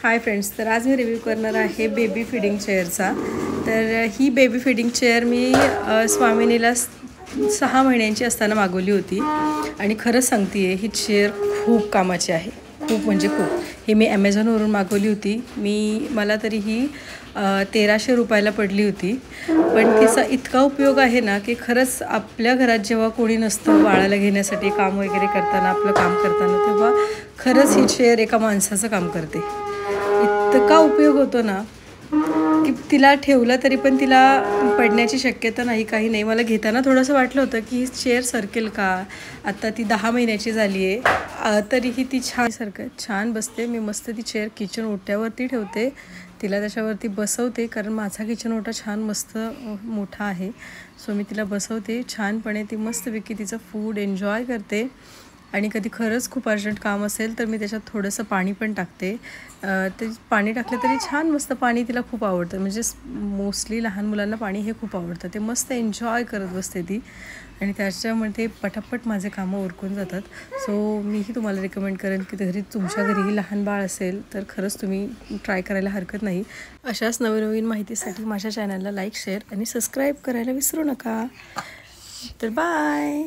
Hi friends, तर आज मी review करणार आहे बेबी फीडिंग चेअरचा। तर ही बेबी फीडिंग चेअर मी स्वामिनीला 6 महिन्यांची असताना मागवली होती आणि खरंच सांगते आहे ही चेअर खूप कामाची आहे, खूप म्हणजे खूप। ही मी ॲमेझॉनवरून मागवली होती। मला तरी ही 1300 रुपयाला पडली होती, पण तिचा इतका उपयोग आहे ना की खरंच आपल्या घरात जेव्हा कोणी नसतं बाळाला घेण्यासाठी काम वगैरे करताना, आपलं काम करताना, तेव्हा खरंच ही चेअर एका माणसाचं काम करते। इतका उपयोग होतो ना की तिला ठेवलं तरी पण तिला पडण्याची शक्यता नाही, काही नाही। मला घेताना थोडंसं वाटलं होतं की ही चेअर सरकेल का। आता ती 10 महिन्याची झाली आहे, तरीही ती छान बसते। मी मस्त ती चेअर किचन ओट्यावरती ठेवते, तिला त्याच्यावरती बसवते, कारण माझा किचन ओटा छान मस्त मोठा आहे। सो मी तिला बसवते छानपणे, ती मस्तपैकी तिचं फूड एन्जॉय करते। आणि कधी खरंच खूप अर्जंट काम असेल तर मी त्याच्यात थोडंसं पाणी पण टाकते। ते पाणी टाकलं तरी छान मस्त, पाणी तिला खूप आवडतं। म्हणजे मोस्टली लहान मुलांना पाणी हे खूप आवडतं, ते मस्त एन्जॉय करत बसते ती आणि त्याच्यामध्ये पटापट माझे कामं उरकून जातात। सो मीही तुम्हाला रिकमेंड करेन की तुमच्या घरीही लहान बाळ असेल तर खरंच तुम्ही ट्राय करायला हरकत नाही। अशाच नवीन माहितीसाठी माझ्या चॅनलला लाईक, शेअर आणि सबस्क्राईब करायला विसरू नका। तर बाय।